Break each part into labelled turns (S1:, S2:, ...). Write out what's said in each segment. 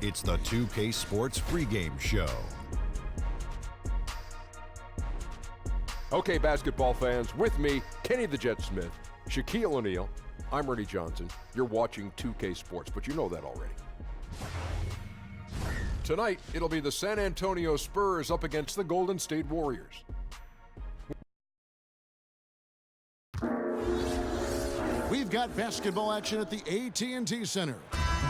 S1: It's the 2K Sports pregame show.
S2: Okay, basketball fans, with me, Kenny the Jet Smith, Shaquille O'Neal, I'm Ernie Johnson. You're watching 2K Sports, but you know that already. Tonight, it'll be the San Antonio Spurs up against the Golden State Warriors.
S3: We've got basketball action at the AT&T Center.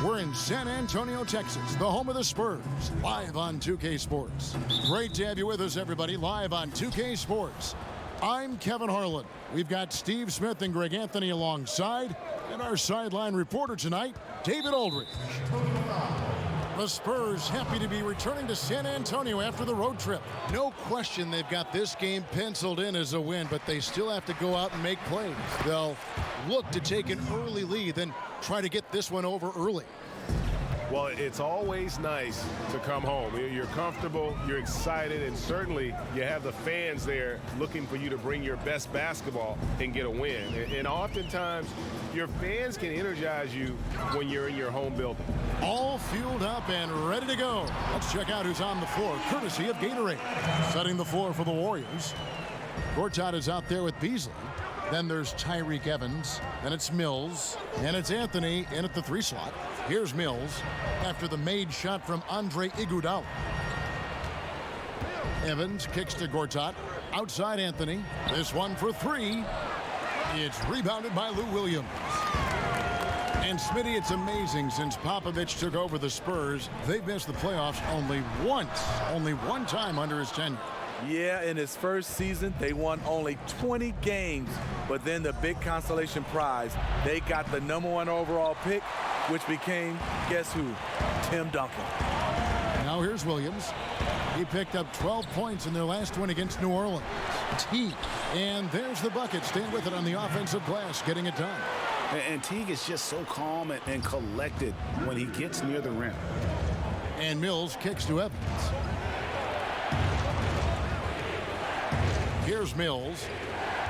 S3: We're in San Antonio, Texas, the home of the Spurs, live on 2K Sports. Great to have you with us, everybody, live on 2K Sports. I'm Kevin Harlan. We've got Steve Smith and Greg Anthony alongside, and our sideline reporter tonight, David Aldridge. The Spurs happy to be returning to San Antonio after the road trip. No question they've got this game penciled in as a win, but they still have to go out and make plays. They'll look to take an early lead, then try to get this one over early.
S4: Well, it's always nice to come home. You're comfortable, you're excited, and certainly you have the fans there looking for you to bring your best basketball and get a win. And oftentimes, your fans can energize you when you're in your home building.
S3: All fueled up and ready to go. Let's check out who's on the floor, courtesy of Gatorade. Setting the floor for the Warriors. Gortat is out there with Beasley. Then there's Tyreke Evans. Then it's Mills. And it's Anthony in at the 3 slot. Here's Mills after the made shot from Andre Iguodala. Evans kicks to Gortat. Outside Anthony. This one for 3. It's rebounded by Lou Williams. And Smitty, it's amazing since Popovich took over the Spurs, they've missed the playoffs only one time under his tenure.
S5: Yeah, in his first season, they won only 20 games. But then the big consolation prize, they got the #1 overall pick, which became, guess who? Tim Duncan.
S3: Now here's Williams. He picked up 12 points in their last win against New Orleans. Teague. And there's the bucket. Staying with it on the offensive glass, getting it done.
S6: And Teague is just so calm and collected when he gets near the rim.
S3: And Mills kicks to Evans. Here's Mills.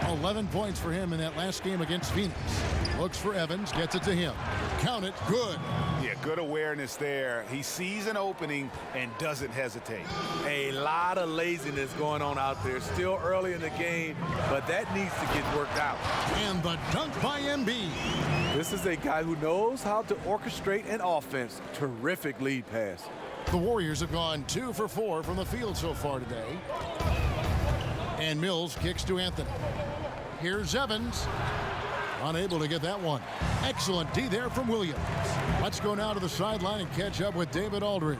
S3: 11 points for him in that last game against Phoenix. Looks for Evans, gets it to him. Count it, good.
S6: Yeah, good awareness there. He sees an opening and doesn't hesitate.
S5: A lot of laziness going on out there. Still early in the game, but that needs to get worked out.
S3: And the dunk by Embiid.
S5: This is a guy who knows how to orchestrate an offense. Terrific lead pass.
S3: The Warriors have gone 2 for 4 from the field so far today. And Mills kicks to Anthony. Here's Evans. Unable to get that one. Excellent D there from Williams. Let's go now to the sideline and catch up with David Aldridge.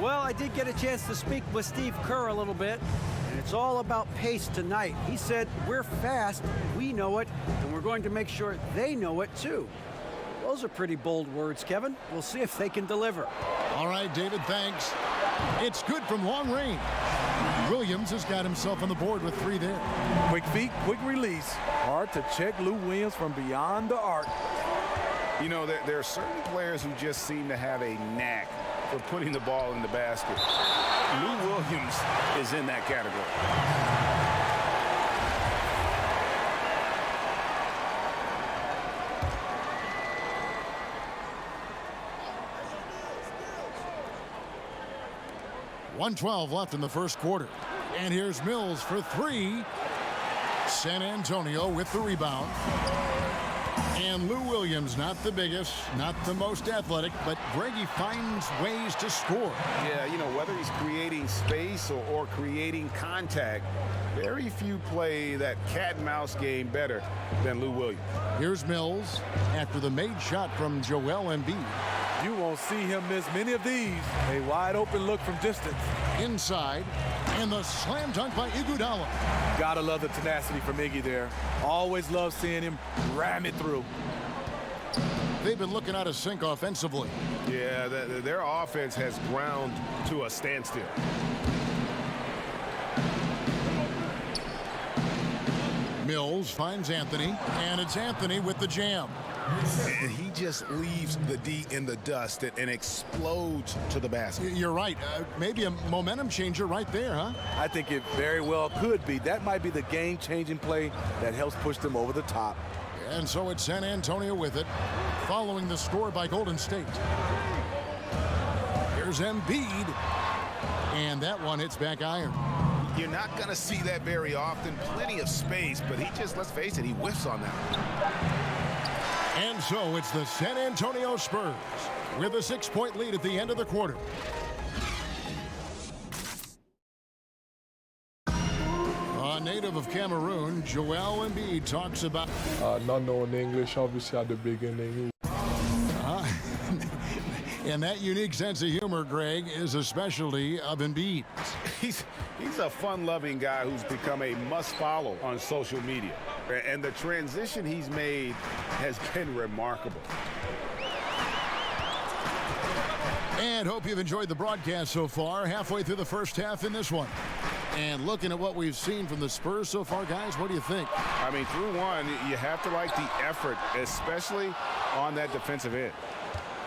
S7: Well, I did get a chance to speak with Steve Kerr a little bit, and it's all about pace tonight. He said, we're fast, we know it, and we're going to make sure they know it too. Those are pretty bold words, Kevin. We'll see if they can deliver.
S3: All right, David, thanks. It's good from long range. Williams has got himself on the board with 3 there.
S5: Quick feet, quick release. Hard to check Lou Williams from beyond the arc.
S6: You know, there are certain players who just seem to have a knack for putting the ball in the basket. Lou Williams is in that category.
S3: .112 left in the first quarter. And here's Mills for 3. San Antonio with the rebound. And Lou Williams, not the biggest, not the most athletic, but Greggy finds ways to score.
S6: Yeah, you know, whether he's creating space or creating contact, very few play that cat-and-mouse game better than Lou Williams.
S3: Here's Mills after the made shot from Joel Embiid.
S5: You won't see him miss many of these. A wide open look from distance.
S3: Inside, and the slam dunk by Iguodala.
S5: Gotta love the tenacity from Iggy there. Always love seeing him ram it through.
S3: They've been looking out of sync offensively.
S4: Yeah, their offense has ground to a standstill.
S3: Mills finds Anthony, and it's Anthony with the jam.
S6: And he just leaves the D in the dust and explodes to the basket.
S3: You're right. Maybe a momentum changer right there, huh?
S5: I think it very well could be. That might be the game-changing play that helps push them over the top.
S3: And so it's San Antonio with it, following the score by Golden State. Here's Embiid, and that one hits back iron.
S6: You're not going to see that very often. Plenty of space, but he just, let's face it, he whiffs on that.
S3: And so it's the San Antonio Spurs with a 6-point lead at the end of the quarter. A native of Cameroon, Joel Embiid talks about...
S8: Not knowing English, obviously, at the beginning.
S3: And that unique sense of humor, Greg, is a specialty of Embiid.
S6: He's a fun-loving guy who's become a must-follow on social media. And the transition he's made has been remarkable.
S3: And hope you've enjoyed the broadcast so far, halfway through the first half in this one. And looking at what we've seen from the Spurs so far, guys, what do you think?
S6: I mean, through one, you have to like the effort, especially on that defensive end.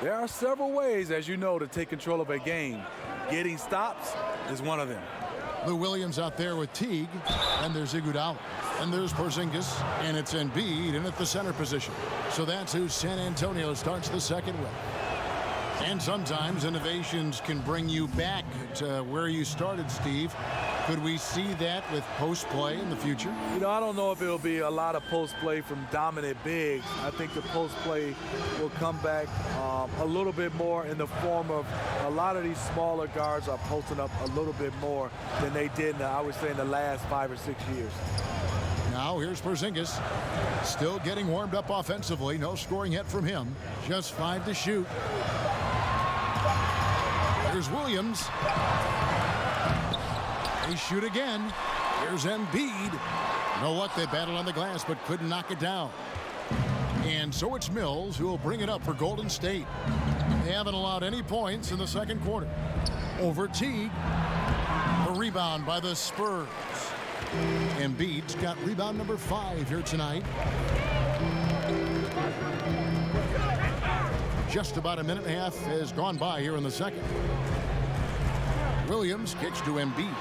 S5: There are several ways, as you know, to take control of a game. Getting stops is one of them.
S3: Lou Williams out there with Teague, and there's Iguodala, and there's Porzingis, and it's Embiid in at the center position. So that's who San Antonio starts the second with. And sometimes innovations can bring you back to where you started, Steve. Could we see that with post play in the future?
S5: You know, I don't know if it'll be a lot of post play from dominant bigs. I think the post play will come back a little bit more in the form of a lot of these smaller guards are posting up a little bit more than they did, I would say, in the last 5 or 6 years.
S3: Now here's Porzingis, still getting warmed up offensively. No scoring yet from him. Just 5 to shoot. Here's Williams. They shoot again. Here's Embiid. You know what? They battled on the glass but couldn't knock it down. And so it's Mills who will bring it up for Golden State. They haven't allowed any points in the second quarter. Over Teague. A rebound by the Spurs. Embiid's got rebound number 5 here tonight. Just about a minute and a half has gone by here in the second. Williams kicks to Embiid.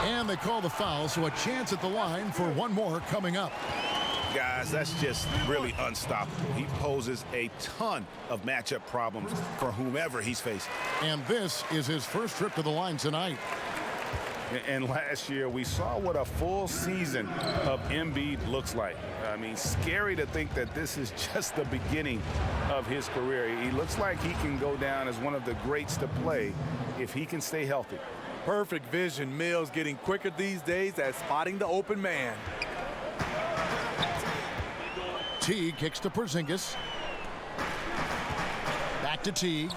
S3: And they call the foul, so a chance at the line for one more coming up.
S6: Guys, that's just really unstoppable. He poses a ton of matchup problems for whomever he's facing.
S3: And this is his first trip to the line tonight.
S6: And last year, we saw what a full season of Embiid looks like. I mean, scary to think that this is just the beginning of his career. He looks like he can go down as one of the greats to play if he can stay healthy.
S5: Perfect vision. Mills getting quicker these days at spotting the open man.
S3: Teague kicks to Porzingis. Back to Teague.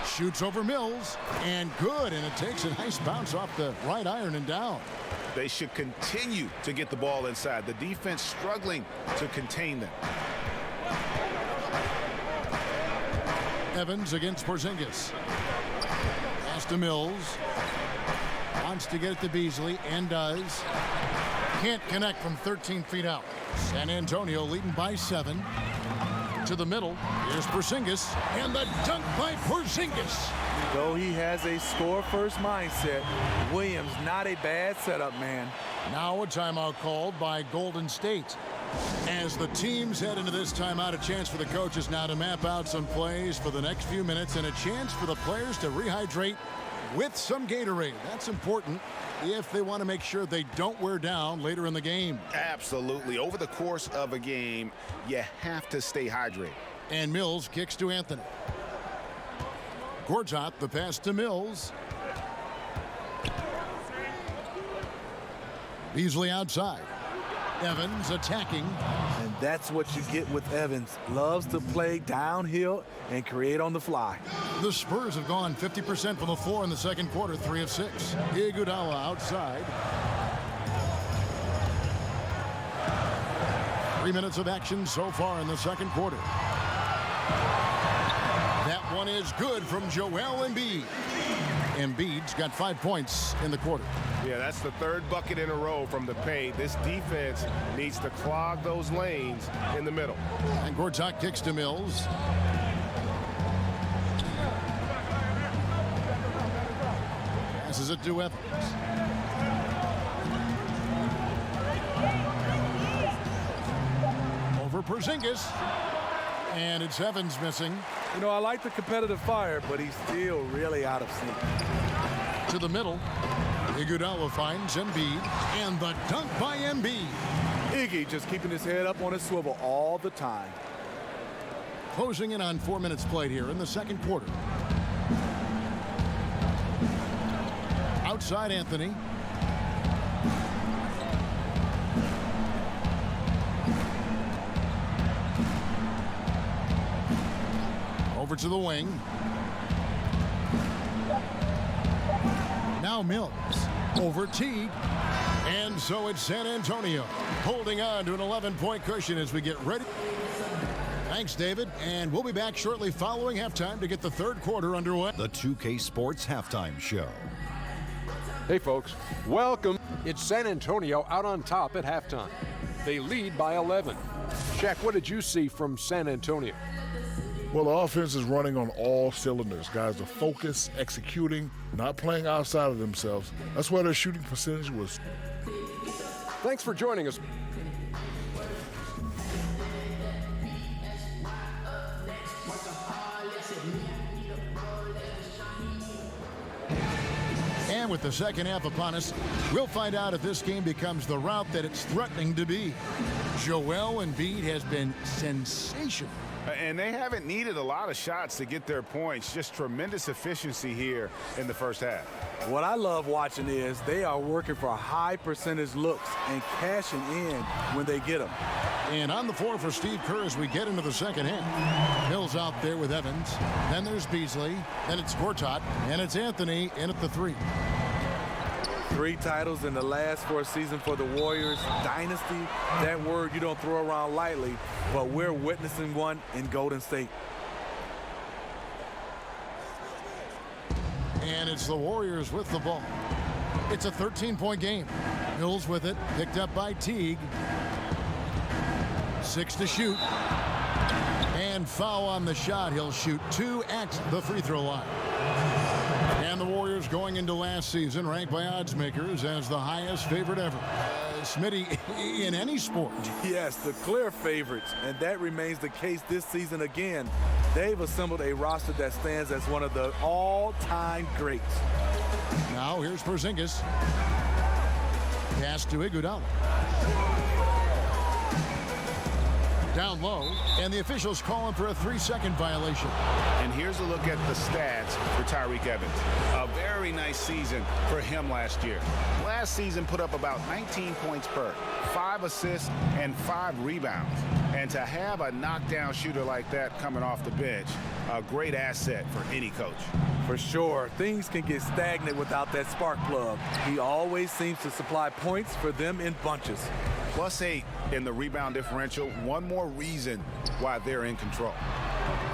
S3: Shoots over Mills, and good, and it takes a nice bounce off the right iron and down.
S6: They should continue to get the ball inside. The defense struggling to contain them.
S3: Evans against Porzingis. Pass to Mills. Wants to get it to Beasley, and does. Can't connect from 13 feet out. San Antonio leading by 7. To the middle. Here's Porzingis, and the dunk by Porzingis.
S5: Though he has a score-first mindset, Williams not a bad setup man.
S3: Now a timeout called by Golden State. As the teams head into this timeout, a chance for the coaches now to map out some plays for the next few minutes and a chance for the players to rehydrate with some Gatorade. That's important if they want to make sure they don't wear down later in the game.
S6: Absolutely. Over the course of a game, you have to stay hydrated.
S3: And Mills kicks to Anthony. Gortat, the pass to Mills. Beasley outside. Evans attacking.
S5: And that's what you get with Evans. Loves to play downhill and create on the fly.
S3: The Spurs have gone 50% from the floor in the second quarter, 3 of 6. Iguodala outside. 3 minutes of action so far in the second quarter. That one is good from Joel Embiid. Embiid's got 5 points in the quarter.
S4: Yeah, that's the third bucket in a row from the paint. This defense needs to clog those lanes in the middle.
S3: And Gortat kicks to Mills. Passes it to Evans. Porzingis. And it's Evans missing.
S5: You know, I like the competitive fire, but he's still really out of sync.
S3: To the middle. Iguodala finds Embiid. And the dunk by Embiid.
S5: Iggy just keeping his head up on his swivel all the time.
S3: Closing in on 4 minutes played here in the second quarter. Outside Anthony. Over to the wing. Now Mills. Over Teague. And so it's San Antonio holding on to an 11-point cushion as we get ready. Thanks, David. And we'll be back shortly following halftime to get the third quarter underway.
S1: The 2K Sports Halftime Show.
S2: Hey, folks. Welcome. It's San Antonio out on top at halftime. They lead by 11. Shaq, what did you see from San Antonio?
S9: Well, the offense is running on all cylinders. Guys are focused, executing, not playing outside of themselves. That's why their shooting percentage was.
S2: Thanks for joining us.
S3: And with the second half upon us, we'll find out if this game becomes the route that it's threatening to be. Joel Embiid has been sensational.
S6: And they haven't needed a lot of shots to get their points. Just tremendous efficiency here in the first half.
S5: What I love watching is they are working for high percentage looks and cashing in when they get them.
S3: And on the floor for Steve Kerr as we get into the second half. Mills out there with Evans. Then there's Beasley. Then it's Gortat. And it's Anthony in at the 3.
S5: 3 titles in the last 4 seasons for the Warriors. Dynasty, that word you don't throw around lightly, but we're witnessing one in Golden State.
S3: And it's the Warriors with the ball. It's a 13-point game. Mills with it, picked up by Teague. 6 to shoot. And foul on the shot. He'll shoot 2 at the free throw line. And the Warriors going into last season ranked by odds makers as the highest favorite ever. Smitty, in any sport.
S5: Yes, the clear favorites, and that remains the case this season again. They've assembled a roster that stands as one of the all-time greats.
S3: Now here's Porzingis. Pass to Iguodala. Down low, and the officials calling for a 3-second violation.
S6: And here's a look at the stats for Tyreke Evans. A very nice season for him last year. Last season put up about 19 points per, 5 assists, and 5 rebounds. And to have a knockdown shooter like that coming off the bench, a great asset for any coach.
S5: For sure, things can get stagnant without that spark plug. He always seems to supply points for them in bunches.
S6: +8 in the rebound differential. One more reason why they're in control.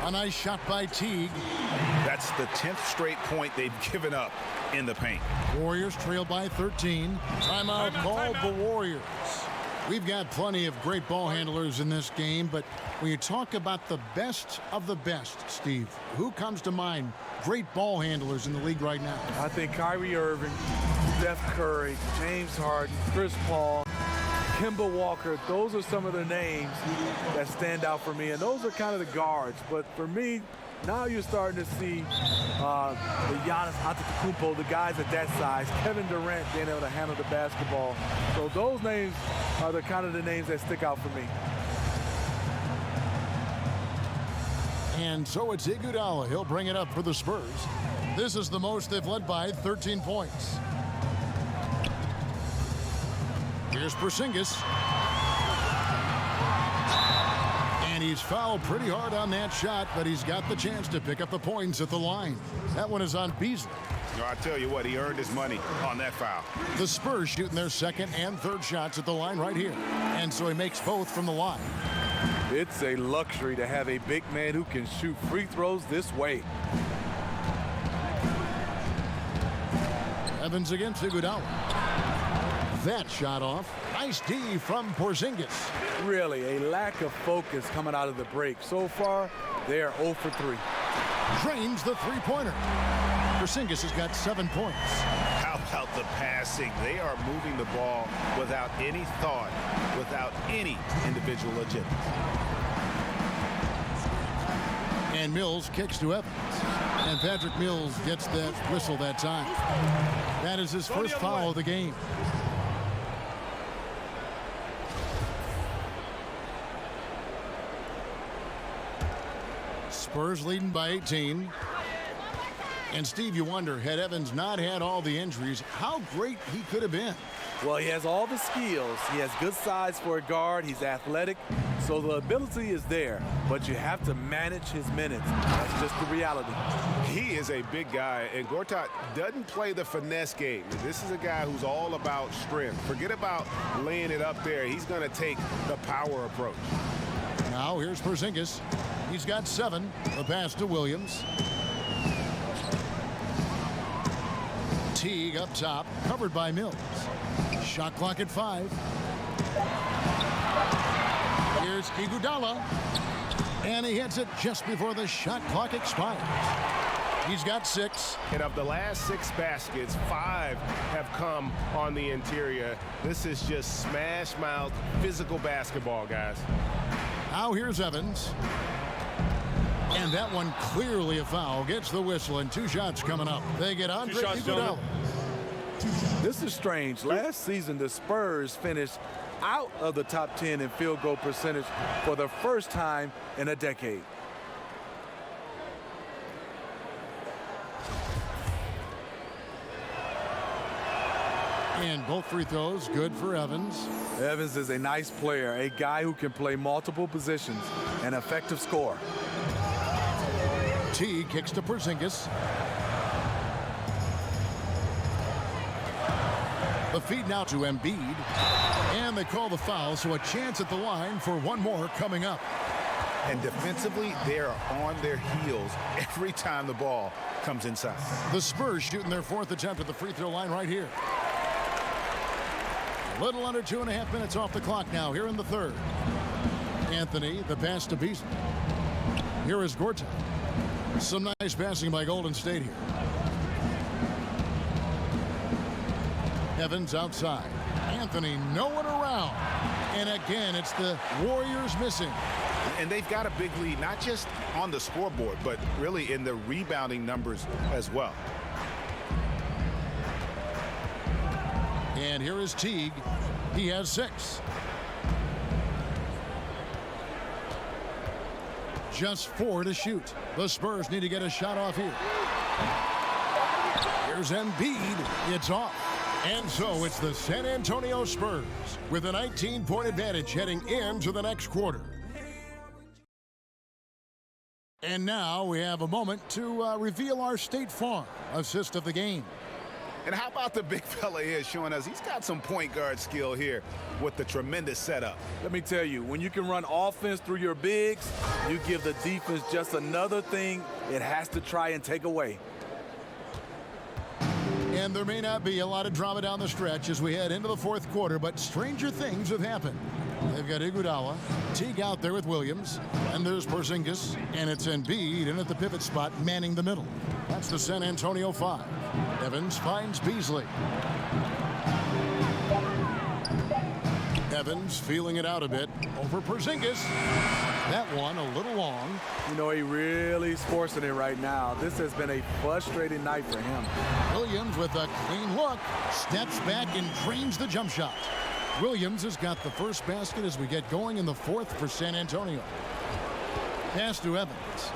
S3: A nice shot by Teague.
S6: That's the 10th straight point they've given up in the paint.
S3: Warriors trail by 13. Timeout called the Warriors. We've got plenty of great ball handlers in this game, but when you talk about the best of the best, Steve, who comes to mind? Great ball handlers in the league right now.
S5: I think Kyrie Irving, Steph Curry, James Harden, Chris Paul, Kemba Walker, those are some of the names that stand out for me, and those are kind of the guards. But for me, now you're starting to see the Giannis Antetokounmpo, the guys at that size, Kevin Durant being able to handle the basketball. So those names are the kind of the names that stick out for me.
S3: And so it's Iguodala. He'll bring it up for the Spurs. This is the most they've led by 13 points. Here's Porzingis. And he's fouled pretty hard on that shot, but he's got the chance to pick up the points at the line. That one is on Beasley.
S6: No, I tell you what, he earned his money on that foul.
S3: The Spurs shooting their second and third shots at the line right here. And so he makes both from the line.
S5: It's a luxury to have a big man who can shoot free throws this way.
S3: Evans against Iguodala. That shot off. Nice D from Porzingis.
S5: Really, a lack of focus coming out of the break. So far, they are 0 for 3.
S3: Drains the three-pointer. Porzingis has got 7 points.
S6: How about the passing? They are moving the ball without any thought, without any individual agility.
S3: And Mills kicks to Evans. And Patrick Mills gets that whistle that time. That is his first foul of the game. Spurs leading by 18. And Steve, you wonder, had Evans not had all the injuries, how great he could have been.
S5: Well, he has all the skills. He has good size for a guard. He's athletic. So the ability is there, but you have to manage his minutes. That's just the reality.
S4: He is a big guy, and Gortat doesn't play the finesse game. This is a guy who's all about strength. Forget about laying it up there. He's going to take the power approach.
S3: Now here's Porzingis. He's got 7. The pass to Williams. Teague up top, covered by Mills. Shot clock at 5. Here's Iguodala. And he hits it just before the shot clock expires. He's got 6.
S4: And of the last 6 baskets, 5 have come on the interior. This is just smash mouth physical basketball, guys.
S3: Now here's Evans. And that one clearly a foul. Gets the whistle, and 2 shots coming up. They get Andre Iguodala.
S5: This is strange. Last season, the Spurs finished out of the top 10 in field goal percentage for the first time in a decade.
S3: And both free throws good for Evans.
S5: Evans is a nice player, a guy who can play multiple positions, an effective scorer.
S3: T kicks to Porzingis. The feed now to Embiid. And they call the foul, so a chance at the line for one more coming up.
S6: And defensively, they are on their heels every time the ball comes inside.
S3: The Spurs shooting their 4th attempt at the free throw line right here. A little under 2.5 minutes off the clock now here in the 3rd. Anthony, the pass to Beasley. Here is Gortat. Some nice passing by Golden State here. Evans outside. Anthony no one around. And again, it's the Warriors missing.
S6: And they've got a big lead, not just on the scoreboard, but really in the rebounding numbers as well.
S3: And here is Teague. He has 6. Just 4 to shoot. The Spurs need to get a shot off here. Here's Embiid. It's off. And so it's the San Antonio Spurs with a 19-point advantage heading into the next quarter. And now we have a moment to reveal our State Farm assist of the game.
S6: And how about the big fella here showing us he's got some point guard skill here with the tremendous setup.
S5: Let me tell you, when you can run offense through your bigs, you give the defense just another thing it has to try and take away.
S3: And there may not be a lot of drama down the stretch as we head into the 4th quarter, but stranger things have happened. They've got Iguodala, Teague out there with Williams, and there's Porzingis, and it's Embiid in at the pivot spot, manning the middle. That's the San Antonio 5. Evans finds Beasley. Evans feeling it out a bit over Porzingis. That one a little long.
S5: You know, he really is forcing it right now. This has been a frustrating night for him.
S3: Williams with a clean look, steps back and drains the jump shot. Williams has got the first basket as we get going in the 4th for San Antonio. Pass to Evans.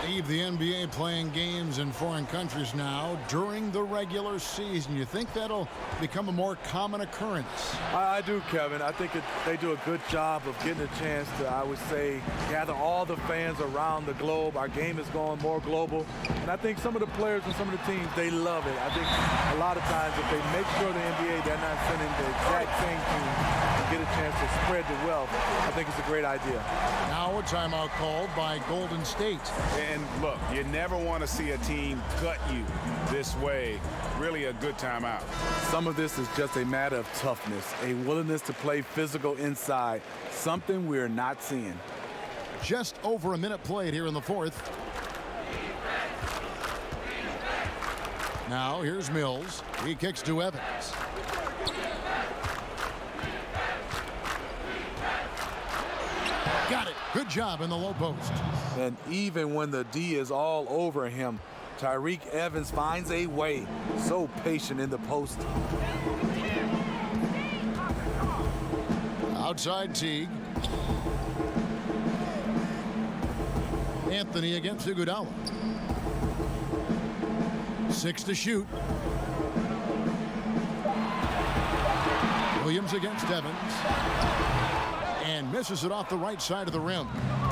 S3: Steve, the NBA playing games in foreign countries now during the regular season. You think that'll become a more common occurrence?
S5: I do, Kevin. I think they do a good job of getting a chance to, I would say, gather all the fans around the globe. Our game is going more global. And I think some of the players and some of the teams, they love it. I think a lot of times if they make sure the NBA, they're not sending the exact same team to get a chance to spread the wealth, I think it's a great idea.
S3: Now a timeout called by Golden State.
S4: And look, you never want to see a team gut you this way. Really a good timeout.
S5: Some of this is just a matter of toughness, a willingness to play physical inside, something we're not seeing.
S3: Just over a minute played here in the 4th. Now here's Mills. He kicks to Evans. Good job in the low post.
S5: And even when the D is all over him, Tyreke Evans finds a way. So patient in the post.
S3: Outside Teague. Anthony against Iguodala. 6 to shoot. Williams against Evans. And misses it off the right side of the rim.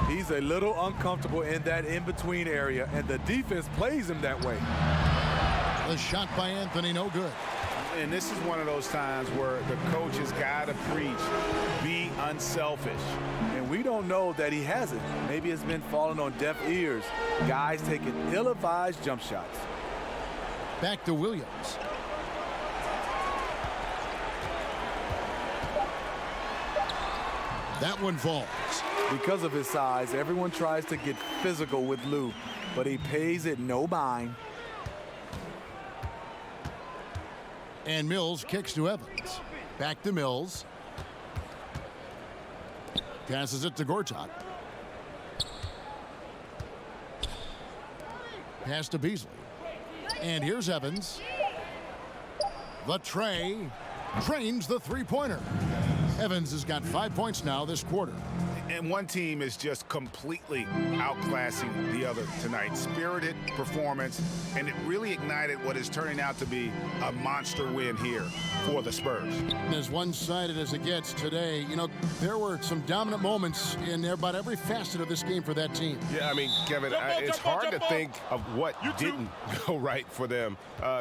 S5: He's a little uncomfortable in that in-between area, and the defense plays him that way.
S3: The shot by Anthony, no good.
S6: And this is one of those times where the coach has got to preach, be unselfish.
S5: And we don't know that he hasn't. Maybe it's been falling on deaf ears. Guys taking ill-advised jump shots.
S3: Back to Williams. That one falls.
S5: Because of his size, everyone tries to get physical with Lou, but he pays it no mind.
S3: And Mills kicks to Evans. Back to Mills. Passes it to Gortat. Pass to Beasley. And here's Evans. The tray drains the three-pointer. Evans has got 5 points now this quarter.
S6: And one team is just completely outclassing the other tonight. Spirited performance, and it really ignited what is turning out to be a monster win here for the Spurs.
S3: And as one-sided as it gets today, you know, there were some dominant moments in about every facet of this game for that team.
S4: Yeah, I mean, Kevin, it's hard to think of what didn't go right for them.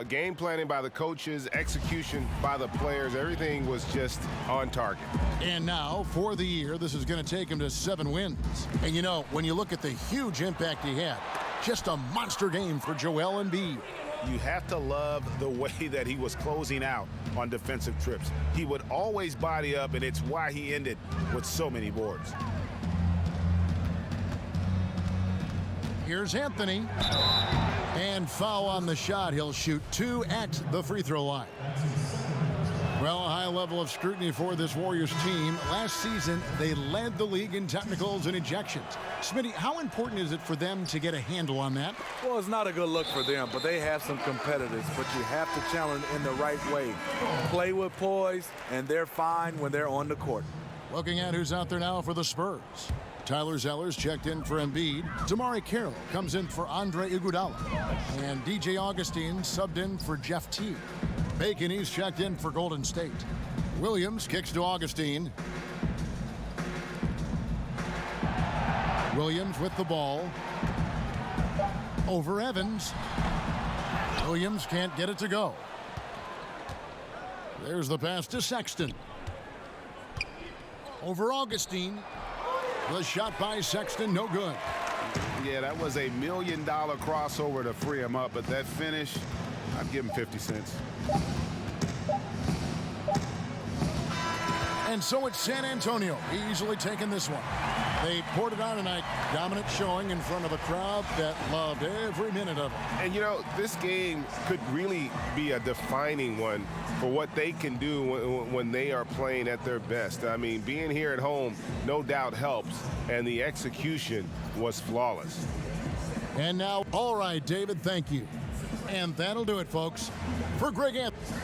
S4: Game planning by the coaches, execution by the players, everything was just on target.
S3: And now, for the year, this is going to take him to 7 wins. And you know, when you look at the huge impact he had, just a monster game for Joel Embiid.
S6: You have to love the way that he was closing out on defensive trips. He would always body up, and it's why he ended with so many boards.
S3: Here's Anthony. And foul on the shot. He'll shoot 2 at the free throw line. Well, a high level of scrutiny for this Warriors team. Last season, they led the league in technicals and ejections. Smitty, how important is it for them to get a handle on that?
S5: Well, it's not a good look for them, but they have some competitors, but you have to challenge in the right way. Play with poise, and they're fine when they're on the court.
S3: Looking at who's out there now for the Spurs. Tyler Zeller's checked in for Embiid. Damari Carroll comes in for Andre Iguodala. And DJ Augustine subbed in for Jeff Teague. Bacon, he's checked in for Golden State. Williams kicks to Augustine. Williams with the ball. Over Evans. Williams can't get it to go. There's the pass to Sexton. Over Augustine. The shot by Sexton, no good.
S4: Yeah, that was a $1 million crossover to free him up, but that finish, I'd give him 50 cents.
S3: And so it's San Antonio easily taking this one. They poured it on tonight. Dominant showing in front of a crowd that loved every minute of it.
S4: And, you know, this game could really be a defining one for what they can do when they are playing at their best. I mean, being here at home no doubt helps, and the execution was flawless.
S3: And now, all right, David, thank you. And that'll do it, folks. For Greg Anthony.